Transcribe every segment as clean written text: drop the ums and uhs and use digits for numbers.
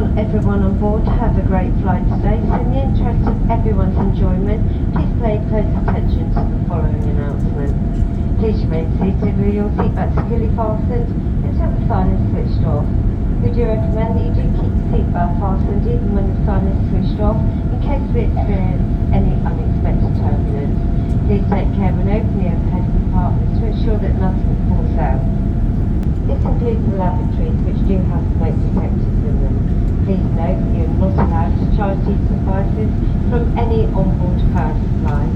want everyone on board to have a great flight today, so in the interest of everyone's enjoyment, please pay close attention to the following announcement. Please remain seated with your seatbelt securely fastened until the sign is switched off. We do recommend that you do keep the seatbelt fastened even when the sign is switched off, in case we experience any unexpected turbulence. Please take care when opening the overhead compartments to ensure that nothing falls out. This includes the lavatories, which do have smoke detectors in them. Please note that you are not allowed to charge these devices from any onboard power supply.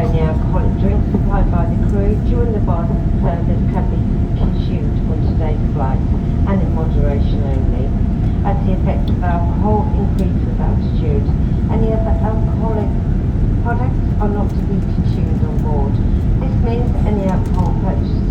Only alcoholic drinks supplied by the crew during the bar service can be consumed on today's flight, and in moderation only, as the effects of alcohol increase with altitude. Any other alcoholic products are not to be consumed on board. This means any alcohol purchased